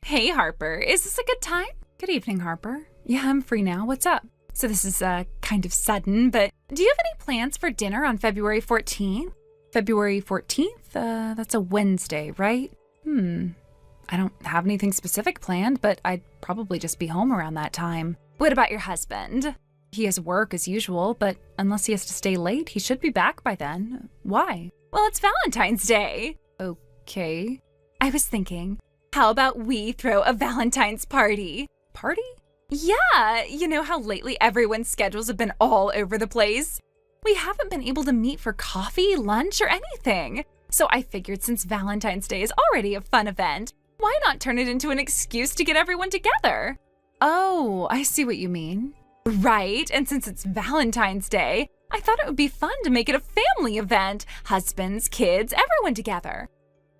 Hey, Harper, is this a good time? Good evening, Harper. Yeah, I'm free now. What's up? So this is kind of sudden, but do you have any plans for dinner on February 14th? February 14th? That's a Wednesday, right? I don't have anything specific planned, but I'd probably just be home around that time. What about your husband? He has work as usual, but unless he has to stay late, he should be back by then. Why? Well, it's Valentine's Day. Okay. I was thinking, how about we throw a Valentine's party? Party? Yeah, you know how lately everyone's schedules have been all over the place? We haven't been able to meet for coffee, lunch, or anything. So I figured since Valentine's Day is already a fun event, why not turn it into an excuse to get everyone together? Oh, I see what you mean. Right, and since it's Valentine's Day, I thought it would be fun to make it a family event. Husbands, kids, everyone together.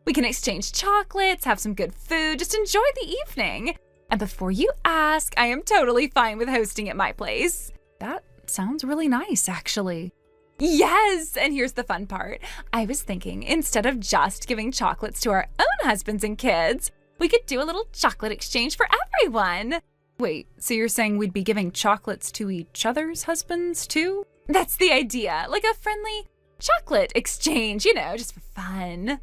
We can exchange chocolates, have some good food, just enjoy the evening. And before you ask, I am totally fine with hosting at my place. That sounds really nice, actually. Yes, and here's the fun part. I was thinking, instead of just giving chocolates to our own husbands and kids, we could do a little chocolate exchange for everyone. Wait, so you're saying we'd be giving chocolates to each other's husbands too? That's the idea, like a friendly chocolate exchange, just for fun.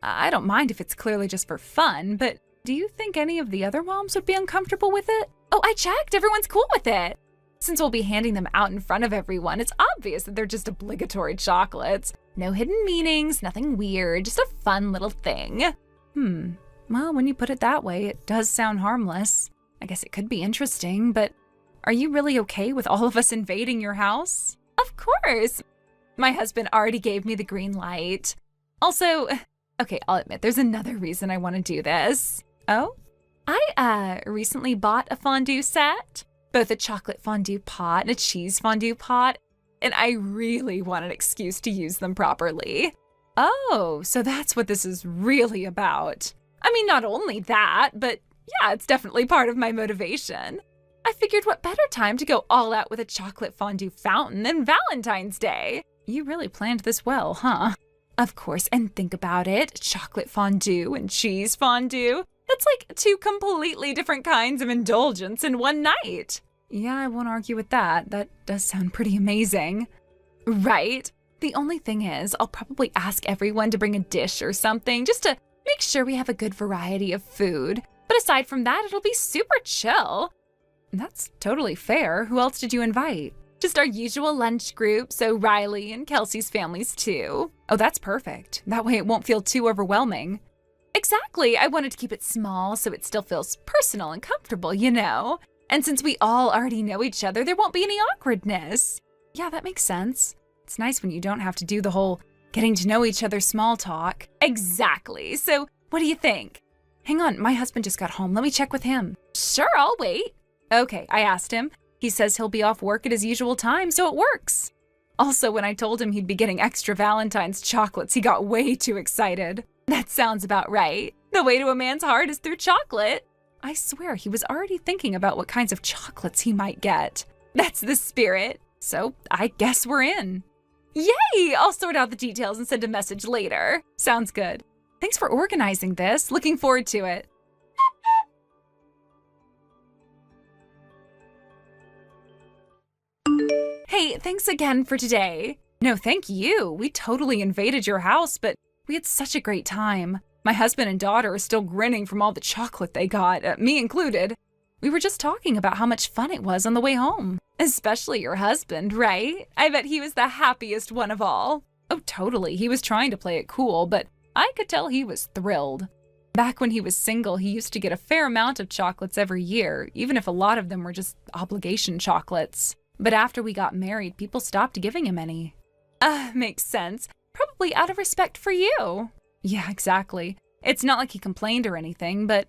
I don't mind if it's clearly just for fun, but do you think any of the other moms would be uncomfortable with it? Oh, I checked, everyone's cool with it. Since we'll be handing them out in front of everyone, it's obvious that they're just obligatory chocolates. No hidden meanings, nothing weird, just a fun little thing. Well, when you put it that way, it does sound harmless. I guess it could be interesting, but are you really okay with all of us invading your house? Of course. My husband already gave me the green light. Also, okay, I'll admit, there's another reason I want to do this. Oh? I recently bought a fondue set, both a chocolate fondue pot and a cheese fondue pot, and I really want an excuse to use them properly. Oh, so that's what this is really about. I mean, not only that, but yeah, it's definitely part of my motivation. I figured what better time to go all out with a chocolate fondue fountain than Valentine's Day. You really planned this well, huh? Of course, and think about it, chocolate fondue and cheese fondue. That's like two completely different kinds of indulgence in one night. Yeah, I won't argue with that. That does sound pretty amazing. Right? The only thing is, I'll probably ask everyone to bring a dish or something just to make sure we have a good variety of food. But aside from that, it'll be super chill. That's totally fair. Who else did you invite? Just our usual lunch group, so Riley and Kelsey's families too. Oh, that's perfect. That way it won't feel too overwhelming. Exactly. I wanted to keep it small so it still feels personal and comfortable, And since we all already know each other, there won't be any awkwardness. Yeah, that makes sense. It's nice when you don't have to do the whole getting to know each other small talk. Exactly. So what do you think? Hang on, my husband just got home. Let me check with him. Sure, I'll wait. Okay, I asked him. He says he'll be off work at his usual time, so it works. Also, when I told him he'd be getting extra Valentine's chocolates, he got way too excited. That sounds about right. The way to a man's heart is through chocolate. I swear he was already thinking about what kinds of chocolates he might get. That's the spirit. So I guess we're in. Yay! I'll sort out the details and send a message later. Sounds good. Thanks for organizing this. Looking forward to it. Hey, thanks again for today. No, thank you. We totally invaded your house, but we had such a great time. My husband and daughter are still grinning from all the chocolate they got, me included. We were just talking about how much fun it was on the way home. Especially your husband, right? I bet he was the happiest one of all. Oh, totally. He was trying to play it cool, but I could tell he was thrilled. Back when he was single, he used to get a fair amount of chocolates every year, even if a lot of them were just obligation chocolates. But after we got married, people stopped giving him any. Makes sense. Probably out of respect for you. Yeah, exactly. It's not like he complained or anything, but,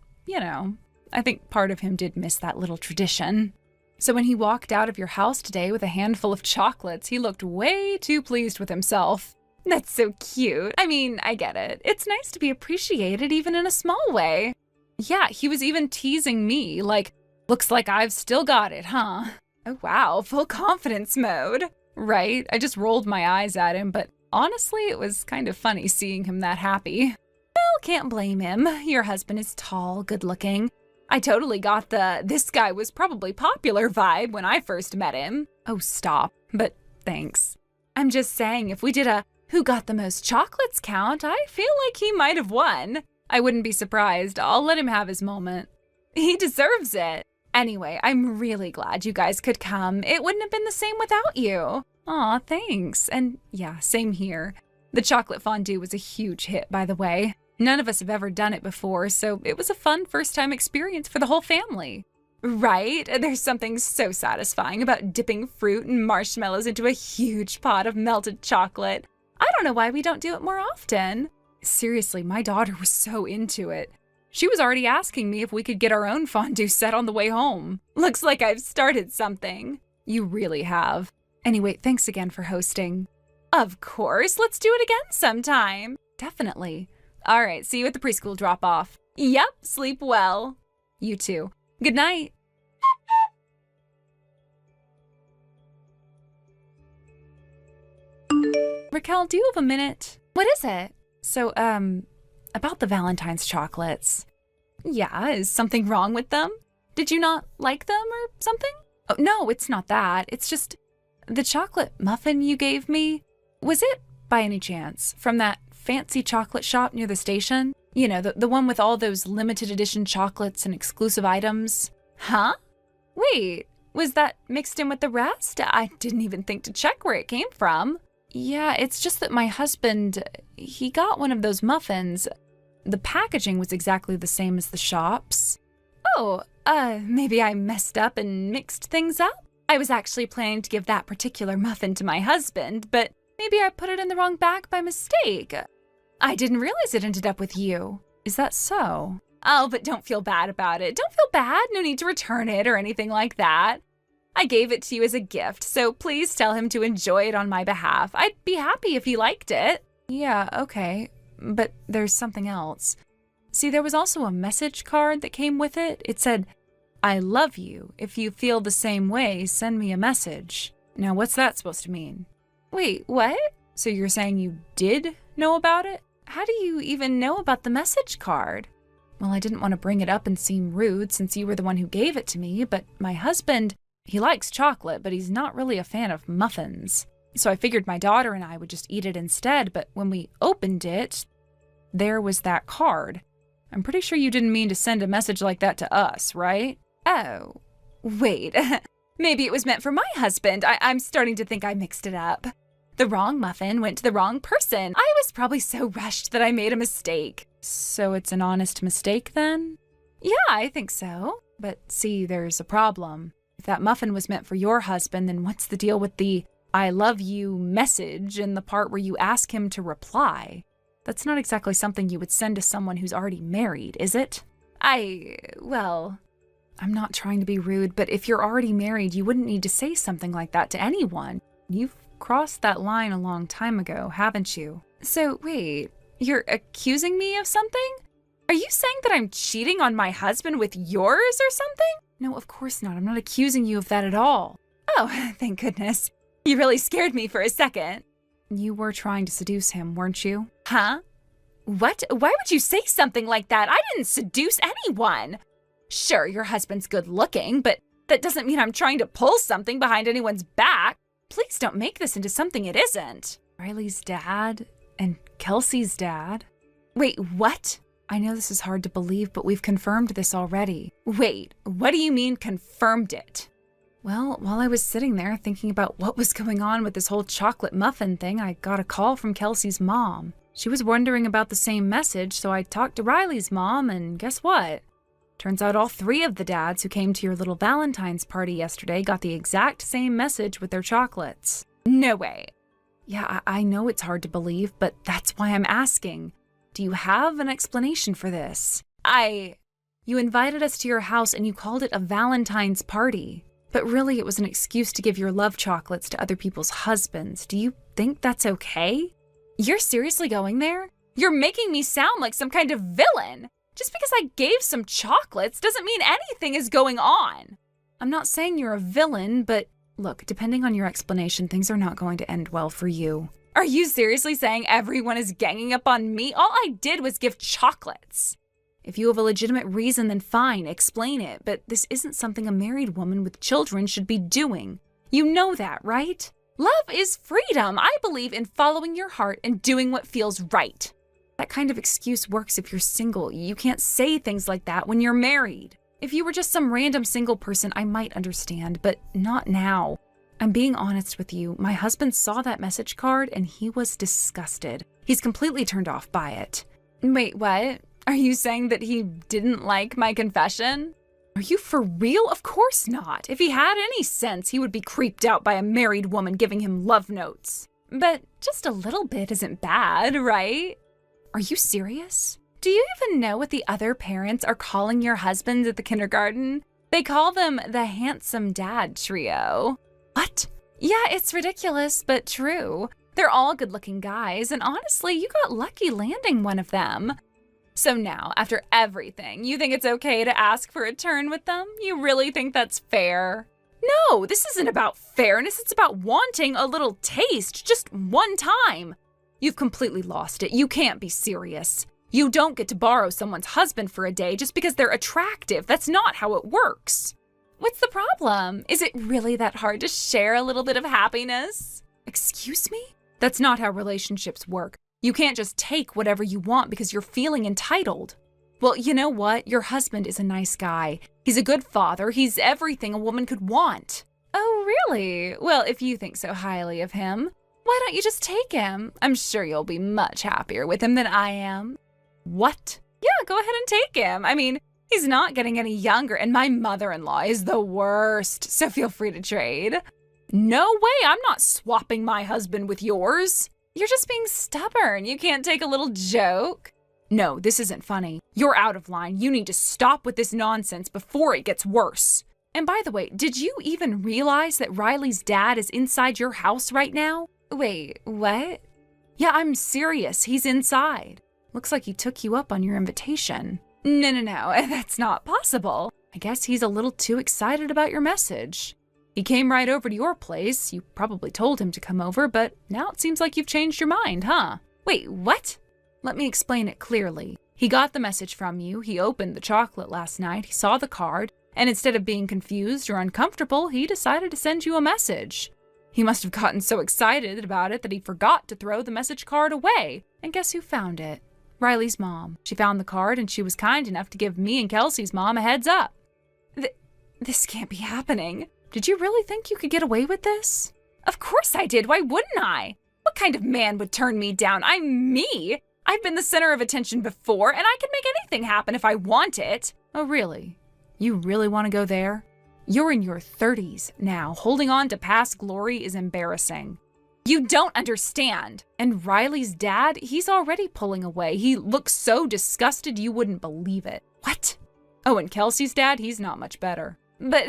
I think part of him did miss that little tradition. So when he walked out of your house today with a handful of chocolates, he looked way too pleased with himself. That's so cute. I mean, I get it. It's nice to be appreciated even in a small way. Yeah, he was even teasing me, like, looks like I've still got it, huh? Oh wow, full confidence mode. Right? I just rolled my eyes at him, but honestly, it was kind of funny seeing him that happy. Well, can't blame him. Your husband is tall, good-looking. I totally got the "this guy was probably popular" vibe when I first met him. Oh, stop. But thanks. I'm just saying, if we did a "who got the most chocolates" count, I feel like he might have won. I wouldn't be surprised. I'll let him have his moment. He deserves it. Anyway, I'm really glad you guys could come. It wouldn't have been the same without you. Aw, thanks. And yeah, same here. The chocolate fondue was a huge hit, by the way. None of us have ever done it before, so it was a fun first-time experience for the whole family. Right? There's something so satisfying about dipping fruit and marshmallows into a huge pot of melted chocolate. I don't know why we don't do it more often. Seriously, my daughter was so into it. She was already asking me if we could get our own fondue set on the way home. Looks like I've started something. You really have. Anyway, thanks again for hosting. Of course, let's do it again sometime. Definitely. All right, see you at the preschool drop-off. Yep, sleep well. You too. Good night. Raquel, do you have a minute? What is it? So, about the Valentine's chocolates. Yeah, is something wrong with them? Did you not like them or something? Oh, no, it's not that. It's just the chocolate muffin you gave me. Was it, by any chance, from that fancy chocolate shop near the station? You know, the one with all those limited edition chocolates and exclusive items? Huh? Wait, was that mixed in with the rest? I didn't even think to check where it came from. Yeah, it's just that my husband, he got one of those muffins. The packaging was exactly the same as the shop's. Oh, maybe I messed up and mixed things up? I was actually planning to give that particular muffin to my husband, but maybe I put it in the wrong bag by mistake. I didn't realize it ended up with you. Is that so? Oh, but don't feel bad about it. Don't feel bad. No need to return it or anything like that. I gave it to you as a gift, so please tell him to enjoy it on my behalf. I'd be happy if he liked it. Yeah, okay, but there's something else. See, there was also a message card that came with it. It said, "I love you. If you feel the same way, send me a message." Now, what's that supposed to mean? Wait, what? So you're saying you did know about it? How do you even know about the message card? Well, I didn't want to bring it up and seem rude since you were the one who gave it to me, but my husband, he likes chocolate, but he's not really a fan of muffins. So I figured my daughter and I would just eat it instead, but when we opened it, there was that card. I'm pretty sure you didn't mean to send a message like that to us, right? Oh, wait. Maybe it was meant for my husband. I'm starting to think I mixed it up. The wrong muffin went to the wrong person. I was probably so rushed that I made a mistake. So it's an honest mistake then? Yeah, I think so. But see, there's a problem. If that muffin was meant for your husband, then what's the deal with the "I love you" message and the part where you ask him to reply? That's not exactly something you would send to someone who's already married, is it? Well, I'm not trying to be rude, but if you're already married, you wouldn't need to say something like that to anyone. You've crossed that line a long time ago, haven't you? So wait, you're accusing me of something? Are you saying that I'm cheating on my husband with yours or something? No, of course not. I'm not accusing you of that at all. Oh, thank goodness. You really scared me for a second. You were trying to seduce him, weren't you? Huh? What? Why would you say something like that? I didn't seduce anyone. Sure, your husband's good looking, but that doesn't mean I'm trying to pull something behind anyone's back. Please don't make this into something it isn't. Riley's dad and Kelsey's dad? Wait, what? I know this is hard to believe, but we've confirmed this already. Wait, what do you mean confirmed it? Well, while I was sitting there thinking about what was going on with this whole chocolate muffin thing, I got a call from Kelsey's mom. She was wondering about the same message, so I talked to Riley's mom, and guess what? Turns out all 3 of the dads who came to your little Valentine's party yesterday got the exact same message with their chocolates. No way. Yeah, I know it's hard to believe, but that's why I'm asking. Do you have an explanation for this? You invited us to your house and you called it a Valentine's party. But really, it was an excuse to give your love chocolates to other people's husbands. Do you think that's okay? You're seriously going there? You're making me sound like some kind of villain. Just because I gave some chocolates doesn't mean anything is going on. I'm not saying you're a villain, but look, depending on your explanation, things are not going to end well for you. Are you seriously saying everyone is ganging up on me? All I did was give chocolates. If you have a legitimate reason, then fine, explain it, but this isn't something a married woman with children should be doing. You know that, right? Love is freedom. I believe in following your heart and doing what feels right. That kind of excuse works if you're single. You can't say things like that when you're married. If you were just some random single person, I might understand, but not now. I'm being honest with you. My husband saw that message card and he was disgusted. He's completely turned off by it. Wait, what? Are you saying that he didn't like my confession? Are you for real? Of course not. If he had any sense, he would be creeped out by a married woman giving him love notes. But just a little bit isn't bad, right? Are you serious? Do you even know what the other parents are calling your husbands at the kindergarten? They call them the handsome dad trio. What? Yeah, it's ridiculous, but true. They're all good-looking guys, and honestly, you got lucky landing one of them. So now, after everything, you think it's okay to ask for a turn with them? You really think that's fair? No, this isn't about fairness, it's about wanting a little taste, just one time. You've completely lost it. You can't be serious. You don't get to borrow someone's husband for a day just because they're attractive. That's not how it works. What's the problem? Is it really that hard to share a little bit of happiness? Excuse me? That's not how relationships work. You can't just take whatever you want because you're feeling entitled. Well, you know what? Your husband is a nice guy. He's a good father. He's everything a woman could want. Oh, really? Well, if you think so highly of him, why don't you just take him? I'm sure you'll be much happier with him than I am. What? Yeah, go ahead and take him. I mean, he's not getting any younger, and my mother-in-law is the worst, so feel free to trade. No way, I'm not swapping my husband with yours. You're just being stubborn. You can't take a little joke. No, this isn't funny. You're out of line. You need to stop with this nonsense before it gets worse. And by the way, did you even realize that Riley's dad is inside your house right now? Wait, what? Yeah, I'm serious. He's inside. Looks like he took you up on your invitation. No, that's not possible. I guess he's a little too excited about your message. He came right over to your place. You probably told him to come over, but now it seems like you've changed your mind, huh? Wait, what? Let me explain it clearly. He got the message from you, he opened the chocolate last night, he saw the card, and instead of being confused or uncomfortable, he decided to send you a message. He must have gotten so excited about it that he forgot to throw the message card away. And guess who found it? Riley's mom. She found the card and she was kind enough to give me and Kelsey's mom a heads up. This can't be happening. Did you really think you could get away with this? Of course I did. Why wouldn't I? What kind of man would turn me down? I'm me. I've been the center of attention before, and I can make anything happen if I want it. Oh, really? You really want to go there? You're in your 30s now. Holding on to past glory is embarrassing. You don't understand. And Riley's dad, he's already pulling away. He looks so disgusted you wouldn't believe it. What? Oh, and Kelsey's dad, he's not much better. But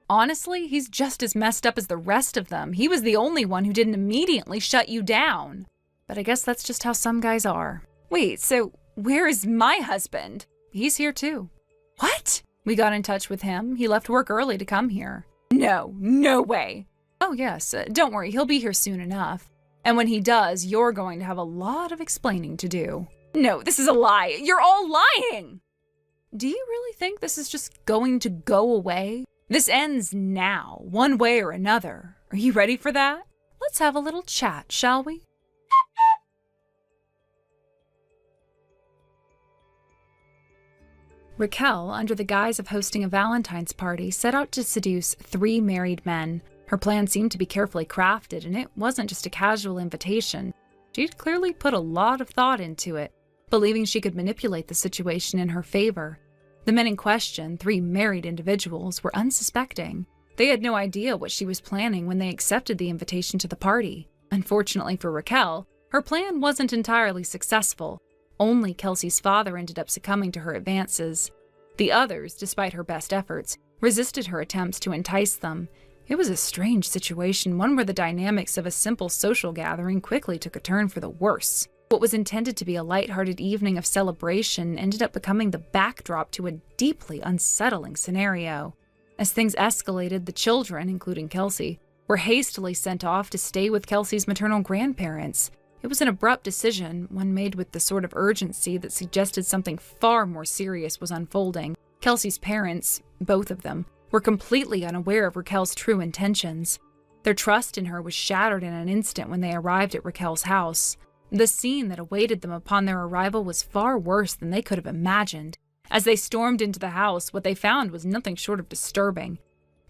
honestly, he's just as messed up as the rest of them. He was the only one who didn't immediately shut you down. But I guess that's just how some guys are. Wait, so where is my husband? He's here too. What? We got in touch with him. He left work early to come here. No way. Oh yes, don't worry, he'll be here soon enough. And when he does, you're going to have a lot of explaining to do. No, this is a lie. You're all lying. Do you really think this is just going to go away? This ends now, one way or another. Are you ready for that? Let's have a little chat, shall we? Raquel, under the guise of hosting a Valentine's party, set out to seduce 3 married men. Her plan seemed to be carefully crafted, and it wasn't just a casual invitation. She'd clearly put a lot of thought into it, believing she could manipulate the situation in her favor. The men in question, 3 married individuals, were unsuspecting. They had no idea what she was planning when they accepted the invitation to the party. Unfortunately for Raquel, her plan wasn't entirely successful. Only Kelsey's father ended up succumbing to her advances. The others, despite her best efforts, resisted her attempts to entice them. It was a strange situation, one where the dynamics of a simple social gathering quickly took a turn for the worse. What was intended to be a lighthearted evening of celebration ended up becoming the backdrop to a deeply unsettling scenario. As things escalated, the children, including Kelsey, were hastily sent off to stay with Kelsey's maternal grandparents. It was an abrupt decision, one made with the sort of urgency that suggested something far more serious was unfolding. Kelsey's parents, both of them, were completely unaware of Raquel's true intentions. Their trust in her was shattered in an instant when they arrived at Raquel's house. The scene that awaited them upon their arrival was far worse than they could have imagined. As they stormed into the house, what they found was nothing short of disturbing.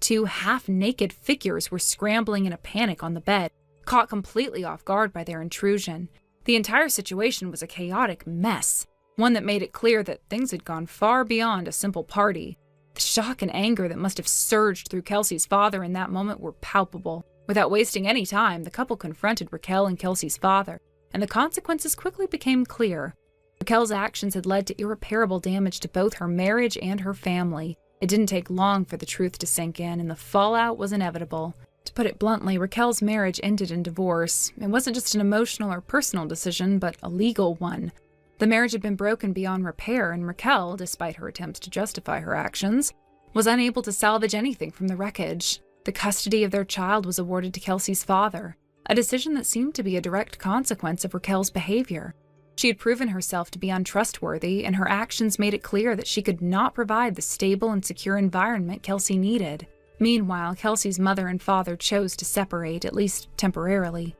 Two half-naked figures were scrambling in a panic on the bed, caught completely off guard by their intrusion. The entire situation was a chaotic mess, one that made it clear that things had gone far beyond a simple party. The shock and anger that must have surged through Kelsey's father in that moment were palpable. Without wasting any time, the couple confronted Raquel and Kelsey's father, and the consequences quickly became clear. Raquel's actions had led to irreparable damage to both her marriage and her family. It didn't take long for the truth to sink in, and the fallout was inevitable. To put it bluntly, Raquel's marriage ended in divorce. It wasn't just an emotional or personal decision, but a legal one. The marriage had been broken beyond repair, and Raquel, despite her attempts to justify her actions, was unable to salvage anything from the wreckage. The custody of their child was awarded to Kelsey's father, a decision that seemed to be a direct consequence of Raquel's behavior. She had proven herself to be untrustworthy, and her actions made it clear that she could not provide the stable and secure environment Kelsey needed. Meanwhile, Kelsey's mother and father chose to separate, at least temporarily.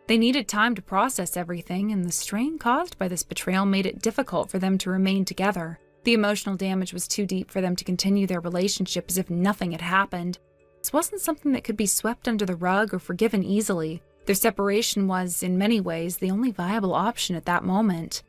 They needed time to process everything, and the strain caused by this betrayal made it difficult for them to remain together. The emotional damage was too deep for them to continue their relationship as if nothing had happened. This wasn't something that could be swept under the rug or forgiven easily. Their separation was, in many ways, the only viable option at that moment.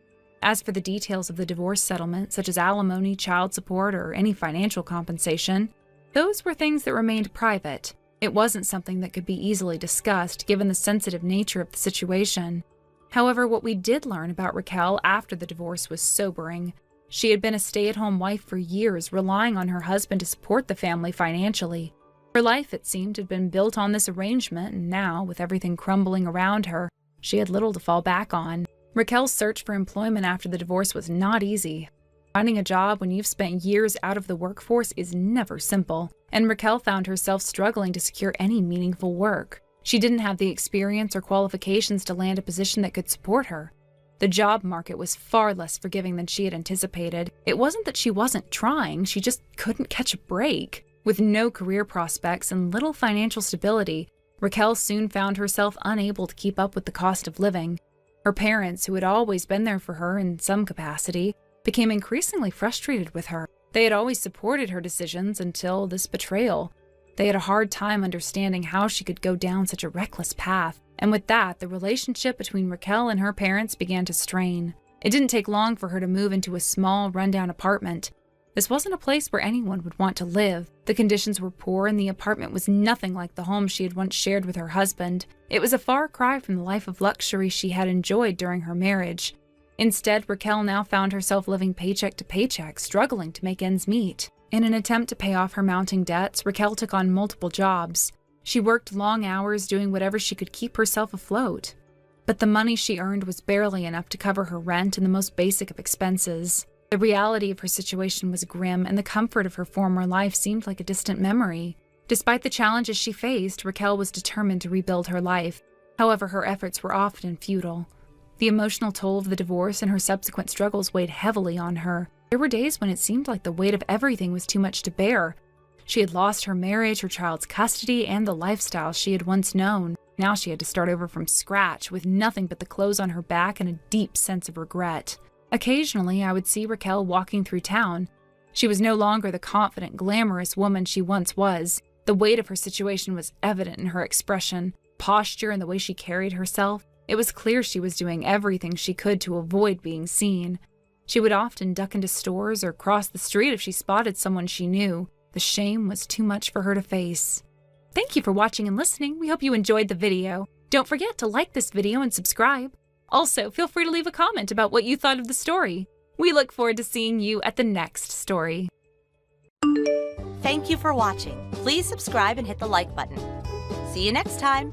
As for the details of the divorce settlement, such as alimony, child support, or any financial compensation, those were things that remained private. It wasn't something that could be easily discussed, given the sensitive nature of the situation. However, what we did learn about Raquel after the divorce was sobering. She had been a stay-at-home wife for years, relying on her husband to support the family financially. Her life, it seemed, had been built on this arrangement, and now, with everything crumbling around her, she had little to fall back on. Raquel's search for employment after the divorce was not easy. Finding a job when you've spent years out of the workforce is never simple, and Raquel found herself struggling to secure any meaningful work. She didn't have the experience or qualifications to land a position that could support her. The job market was far less forgiving than she had anticipated. It wasn't that she wasn't trying, she just couldn't catch a break. With no career prospects and little financial stability, Raquel soon found herself unable to keep up with the cost of living. Her parents, who had always been there for her in some capacity, became increasingly frustrated with her. They had always supported her decisions until this betrayal. They had a hard time understanding how she could go down such a reckless path, and with that, the relationship between Raquel and her parents began to strain. It didn't take long for her to move into a small, rundown apartment. This wasn't a place where anyone would want to live. The conditions were poor, and the apartment was nothing like the home she had once shared with her husband. It was a far cry from the life of luxury she had enjoyed during her marriage. Instead, Raquel now found herself living paycheck to paycheck, struggling to make ends meet. In an attempt to pay off her mounting debts, Raquel took on multiple jobs. She worked long hours doing whatever she could keep herself afloat. But the money she earned was barely enough to cover her rent and the most basic of expenses. The reality of her situation was grim, and the comfort of her former life seemed like a distant memory. Despite the challenges she faced, Raquel was determined to rebuild her life. However, her efforts were often futile. The emotional toll of the divorce and her subsequent struggles weighed heavily on her. There were days when it seemed like the weight of everything was too much to bear. She had lost her marriage, her child's custody, and the lifestyle she had once known. Now she had to start over from scratch, with nothing but the clothes on her back and a deep sense of regret. Occasionally, I would see Raquel walking through town. She was no longer the confident, glamorous woman she once was. The weight of her situation was evident in her expression, posture, and the way she carried herself. It was clear she was doing everything she could to avoid being seen. She would often duck into stores or cross the street if she spotted someone she knew. The shame was too much for her to face. Thank you for watching and listening. We hope you enjoyed the video. Don't forget to like this video and subscribe. Also, feel free to leave a comment about what you thought of the story. We look forward to seeing you at the next story. Thank you for watching. Please subscribe and hit the like button. See you next time.